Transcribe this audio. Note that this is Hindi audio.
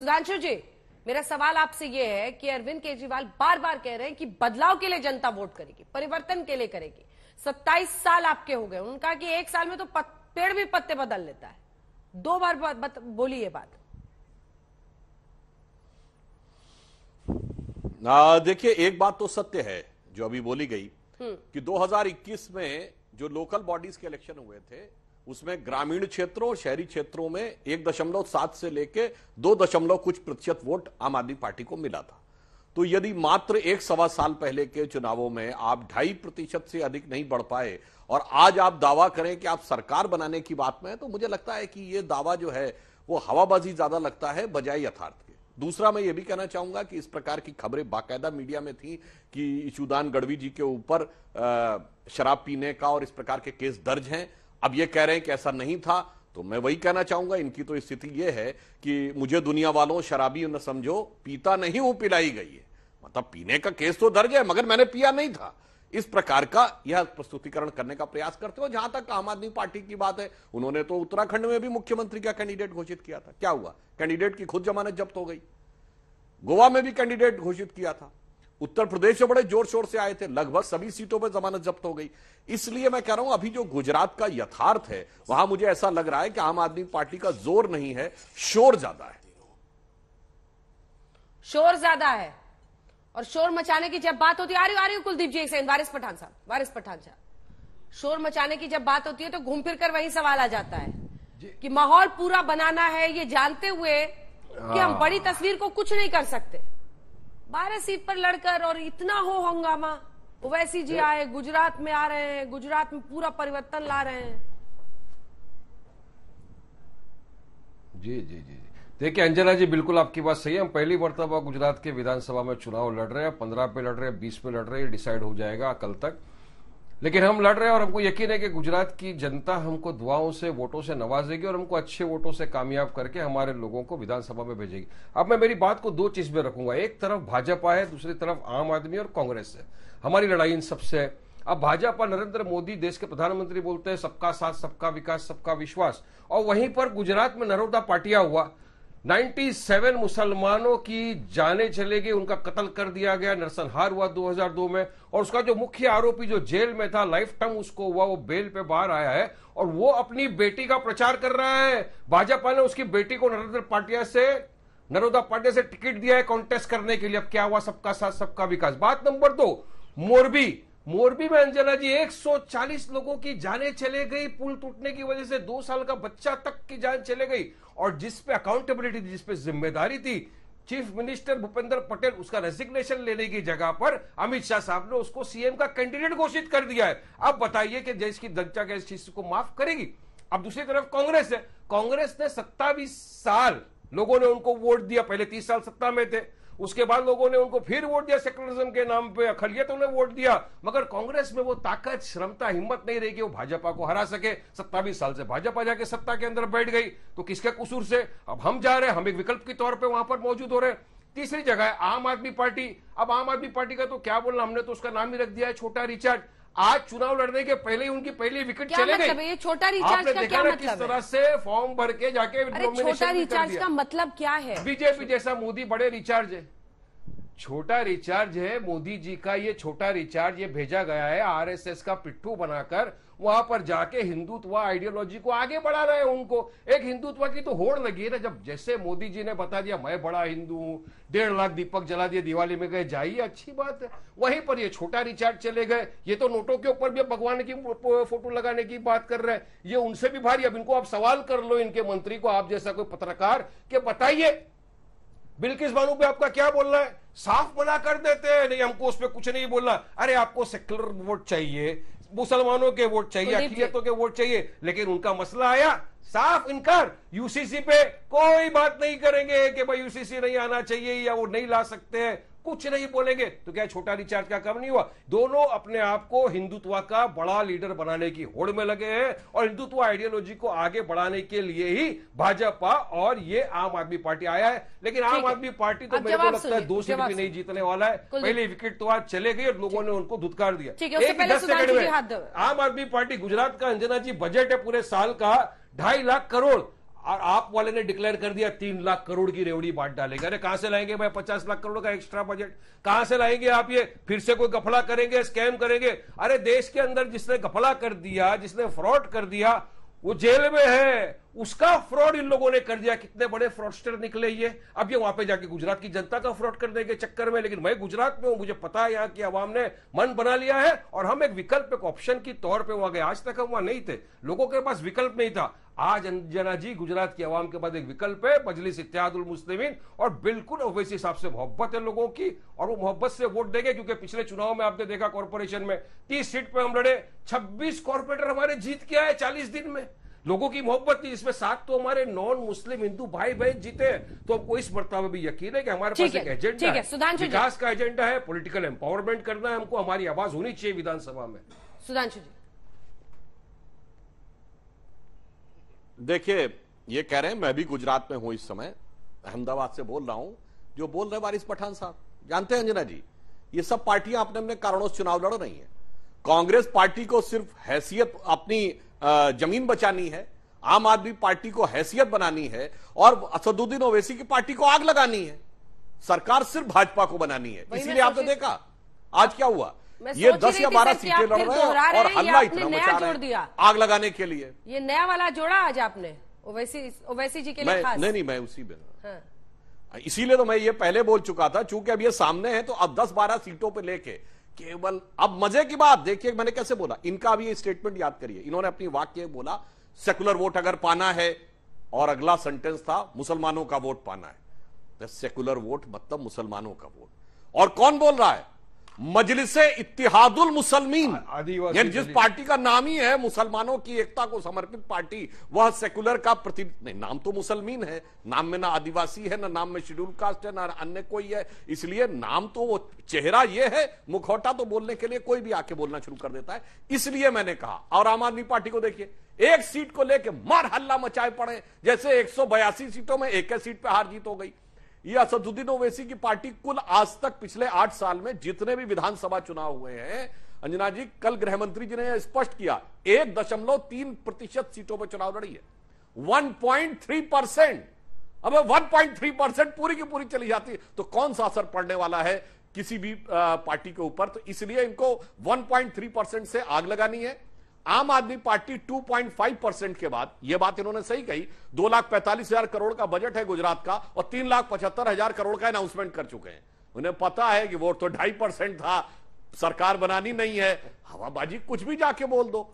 सुधांशु जी, मेरा सवाल आपसे ये है कि अरविंद केजरीवाल बार बार कह रहे हैं कि बदलाव के लिए जनता वोट करेगी, परिवर्तन के लिए करेगी। 27 साल आपके हो गए, उनका कि एक साल में तो पेड़ भी पत्ते बदल लेता है। 2 बार बोली ये बात। देखिए, एक बात तो सत्य है जो अभी बोली गई कि 2021 में जो लोकल बॉडीज के इलेक्शन हुए थे उसमें ग्रामीण क्षेत्रों और शहरी क्षेत्रों में 1.7 से लेके 2 कुछ प्रतिशत वोट आम आदमी पार्टी को मिला था। तो यदि मात्र 1-1.25 साल पहले के चुनावों में आप 2.5% से अधिक नहीं बढ़ पाए और आज आप दावा करें कि आप सरकार बनाने की बात में है, तो मुझे लगता है कि यह दावा जो है वो हवाबाजी ज्यादा लगता है बजाय यथार्थ के। दूसरा, मैं ये भी कहना चाहूंगा कि इस प्रकार की खबरें बाकायदा मीडिया में थी कि ईशुदान गढ़वी जी के ऊपर शराब पीने का और इस प्रकार के केस दर्ज हैं। अब ये कह रहे हैं कि ऐसा नहीं था, तो मैं वही कहना चाहूंगा, इनकी तो स्थिति ये है कि मुझे दुनिया वालों शराबी न समझो, पीता नहीं हूं पिलाई गई है। मतलब पीने का केस तो दर्ज है मगर मैंने पिया नहीं था। इस प्रकार का यह प्रस्तुतिकरण करने का प्रयास करते हो। जहां तक आम आदमी पार्टी की बात है, उन्होंने तो उत्तराखंड में भी मुख्यमंत्री का कैंडिडेट घोषित किया था। क्या हुआ? कैंडिडेट की खुद जमानत जब्त हो गई। गोवा में भी कैंडिडेट घोषित किया था। उत्तर प्रदेश में बड़े जोर शोर से आए थे, लगभग सभी सीटों पर जमानत जब्त हो गई। इसलिए मैं कह रहा हूं, अभी जो गुजरात का यथार्थ है वहां मुझे ऐसा लग रहा है कि आम आदमी पार्टी का जोर नहीं है, शोर ज्यादा है। शोर ज्यादा है और शोर मचाने की जब बात होती है, आ रही कुलदीप जी, एक सेकंड, वारिस पठान साहब, शोर मचाने की जब बात होती है तो घूम फिर कर वही सवाल आ जाता है कि माहौल पूरा बनाना है, ये जानते हुए कि हम बड़ी तस्वीर को कुछ नहीं कर सकते। 12 सीट पर लड़कर और इतना हो हंगामा। ओवैसी जी आए, गुजरात में आ रहे हैं, गुजरात में पूरा परिवर्तन ला रहे हैं। जी जी जी देखिए अंजना जी, बिल्कुल आपकी बात सही है। हम पहली मर्तबा गुजरात के विधानसभा में चुनाव लड़ रहे हैं। 15 पे लड़ रहे हैं, 20 पे लड़ रहे हैं, डिसाइड हो जाएगा कल तक। लेकिन हम लड़ रहे हैं और हमको यकीन है कि गुजरात की जनता हमको दुआओं से, वोटों से नवाजेगी और हमको अच्छे वोटों से कामयाब करके हमारे लोगों को विधानसभा में भेजेगी। अब मैं मेरी बात को 2 चीज में रखूंगा। एक तरफ भाजपा है, दूसरी तरफ आम आदमी और कांग्रेस है। हमारी लड़ाई इन सबसे है। अब भाजपा, नरेंद्र मोदी देश के प्रधानमंत्री बोलते हैं सबका साथ, सबका विकास, सबका विश्वास, और वहीं पर गुजरात में नरोदा पाटिया हुआ। 97 मुसलमानों की जानें चले गई, उनका कत्ल कर दिया गया, नरसंहार हुआ 2002 में, और उसका जो मुख्य आरोपी जो जेल में था, लाइफ टाइम उसको हुआ, वो बेल पे बाहर आया है और वो अपनी बेटी का प्रचार कर रहा है। भाजपा ने उसकी बेटी को नरोदा पाटिया से टिकट दिया है कॉन्टेस्ट करने के लिए। अब क्या हुआ? सबका साथ, सबका विकास। बात नंबर 2, मोरबी में अंजना जी 140 लोगों की जानें चले गई पुल टूटने की वजह से। 2 साल का बच्चा तक की जान चले गई। और जिस पे अकाउंटेबिलिटी थी, जिस पे जिम्मेदारी थी, चीफ मिनिस्टर भूपेंद्र पटेल, उसका रेजिग्नेशन लेने की जगह पर अमित शाह साहब ने उसको सीएम का कैंडिडेट घोषित कर दिया है। अब बताइए कि देश की जनता क्या इस चीज को माफ करेगी? अब दूसरी तरफ कांग्रेस है। कांग्रेस ने 27 साल लोगों ने उनको वोट दिया। पहले 30 साल सत्ता में थे, उसके बाद लोगों ने उनको फिर वोट दिया सेकुलरिज्म के नाम पे, अखिलियत उन्हें वोट दिया। मगर कांग्रेस में वो ताकत, क्षमता, हिम्मत नहीं रही कि वो भाजपा को हरा सके। 27 साल से भाजपा जाके सत्ता के अंदर बैठ गई, तो किसके कसूर से? अब हम जा रहे हैं, हम एक विकल्प के तौर पे वहां पर मौजूद हो रहे हैं। तीसरी जगह है आम आदमी पार्टी। अब आम आदमी पार्टी का तो क्या बोलना, हमने तो उसका नाम ही रख दिया है छोटा रिचार्ज। आज चुनाव लड़ने के पहले ही उनकी पहली विकेट चले गई। ये छोटा रिचार्ज का क्या मतलब है? किस तरह से फॉर्म भर के जाके छोटा रिचार्ज का मतलब क्या है? बीजेपी जैसा मोदी बड़े रिचार्ज है, छोटा रिचार्ज है मोदी जी का। ये छोटा रिचार्ज ये भेजा गया है आरएसएस का पिट्ठू बनाकर, वहां पर जाके हिंदुत्व आइडियोलॉजी को आगे बढ़ा रहे हैं। उनको एक हिंदुत्व की तो होड़ लगी है ना। जब जैसे मोदी जी ने बता दिया मैं बड़ा हिंदू हूं, 1.5 लाख दीपक जला दिए दिवाली में, गए जाइए, अच्छी बात है। वहीं पर ये छोटा रिचार्ज चले गए। ये तो नोटों के ऊपर भी भगवान की फोटो लगाने की बात कर रहे हैं। ये उनसे भी भारी। अब इनको आप सवाल कर लो, इनके मंत्री को, आप जैसा कोई पत्रकार, कि बताइए बिल्किस बानो पे आपका क्या बोलना है? साफ मना कर देते हैं, नहीं हमको उस पर कुछ नहीं बोलना। अरे आपको सेक्युलर वोट चाहिए, मुसलमानों के वोट चाहिए, अखिलियतों के वोट चाहिए, लेकिन उनका मसला आया, साफ इनकार। यूसीसी पे कोई बात नहीं करेंगे कि भाई यूसीसी नहीं आना चाहिए या वो नहीं ला सकते हैं, कुछ नहीं बोलेंगे। तो क्या छोटा रिचार्ज का कम नहीं हुआ? दोनों अपने आप को हिंदुत्व का बड़ा लीडर बनाने की होड़ में लगे हैं और हिंदुत्व आइडियोलॉजी को आगे बढ़ाने के लिए ही भाजपा और ये आम आदमी पार्टी आया है। लेकिन आम आदमी पार्टी तो मेरे को लगता है 2 सीट भी नहीं जीतने वाला है। पहली विकेट तो आज चले गई और लोगों ने उनको धुतकार दिया। 10 सेकंड में आम आदमी पार्टी गुजरात का अंजना जी बजट है पूरे साल का 2.5 लाख करोड़। और आप वाले ने डिक्लेयर कर दिया 3 लाख करोड़ की रेवड़ी बांट डालेंगे। अरे कहां से लाएंगे भाई 50 लाख करोड़ का एक्स्ट्रा बजट? कहां से लाएंगे आप? ये फिर से कोई गफला करेंगे, स्कैम करेंगे? अरे देश के अंदर जिसने गफला कर दिया, जिसने फ्रॉड कर दिया, वो जेल में है। उसका फ्रॉड इन लोगों ने कर दिया। कितने बड़े फ्रॉडस्टर निकले ये। अब ये वहां पे जाके गुजरात की जनता का फ्रॉड करने के चक्कर में, लेकिन मैं गुजरात में हूं, मुझे पता है यहाँ की आवाम ने मन बना लिया है और हम एक विकल्प, एक ऑप्शन की तौर पे वहां गए। आज तक हम वहां नहीं थे, लोगों के पास विकल्प नहीं था। आज अंजना जी गुजरात की आवाम के पास एक विकल्प है, मजलिस इत्तेहादुल मुस्लिमीन, और बिल्कुल ओवैसी हिसाब से मोहब्बत है लोगों की, और वो मोहब्बत से वोट देंगे। क्योंकि पिछले चुनाव में आपने देखा कॉर्पोरेशन में 30 सीट पे हम लड़े, 26 कॉर्पोरेटर हमारे जीत के आए 40 दिन में। लोगों की मोहब्बत थी, इसमें 7 तो हमारे नॉन मुस्लिम हिंदू भाई बहन जीते। तो हमको इस मर्तबा भी यकीन है कि हमारे पास एक एजेंडा है, विकास का एजेंडा है, पॉलिटिकल एम्पावरमेंट करना है हमको, हमारी आवाज होनी चाहिए विधानसभा में। सुधांशु जी देखिए, ये कह रहे हैं मैं भी गुजरात में हूं इस समय, अहमदाबाद से बोल रहा हूं। जो बोल रहे हैं वारिस पठान साहब, जानते हैं अंजना जी, ये सब पार्टियां अपने अपने कारणों से चुनाव लड़ रही हैं। कांग्रेस पार्टी को सिर्फ हैसियत अपनी जमीन बचानी है, आम आदमी पार्टी को हैसियत बनानी है, और असदुद्दीन ओवैसी की पार्टी को आग लगानी है। सरकार सिर्फ भाजपा को बनानी है। इसीलिए आपने देखा आज क्या हुआ, ये 10 या 12 सीटें लड़ रहे हैं और हल्ला इतना मचा रहे हैं आग लगाने के लिए। ये नया वाला जोड़ा आज आपने ओवैसी जी के लिए खास। नहीं, मैं उसी में इसीलिए तो मैं ये पहले बोल चुका था, चूंकि अब ये सामने है तो अब 10-12 सीटों पे लेके केवल, अब मजे की बात देखिए मैंने कैसे बोला, इनका भी ये स्टेटमेंट याद करिए। इन्होंने अपनी वाक्य बोला सेकुलर वोट अगर पाना है, और अगला सेंटेंस था मुसलमानों का वोट पाना है। सेकुलर वोट मतलब मुसलमानों का वोट। और कौन बोल रहा है? मजलिसे इत्तिहादुल मुसलमीन, यानी जिस पार्टी का नाम ही है मुसलमानों की एकता को समर्पित पार्टी, वह सेकुलर का नहीं, नाम तो मुसलमीन है, नाम में ना आदिवासी है, ना नाम में शेड्यूल कास्ट है, ना अन्य कोई है, इसलिए नाम तो वो चेहरा ये है, मुखौटा तो बोलने के लिए कोई भी आके बोलना शुरू कर देता है। इसलिए मैंने कहा, और आम आदमी पार्टी को देखिए, एक सीट को लेकर मार हल्ला मचाए पड़े, जैसे 182 सीटों में एक सीट पर हार जीत हो गई। ये असदुद्दीन ओवैसी की पार्टी कुल आज तक पिछले 8 साल में जितने भी विधानसभा चुनाव हुए हैं, अंजना जी, कल गृह मंत्री जी ने यह स्पष्ट किया, 1.3% सीटों पर चुनाव लड़ी है। 1.3%। अब 1.3% पूरी की पूरी चली जाती है तो कौन सा असर पड़ने वाला है किसी भी पार्टी के ऊपर? तो इसलिए इनको 1.3% से आग लगानी है। आम आदमी पार्टी 2.5% के बाद, यह बात इन्होंने सही कही, 2,45,000 करोड़ का बजट है गुजरात का, और 3,75,000 करोड़ का अनाउंसमेंट कर चुके हैं। उन्हें पता है कि वोट तो 2.5% था, सरकार बनानी नहीं है, हवाबाजी कुछ भी जाके बोल दो।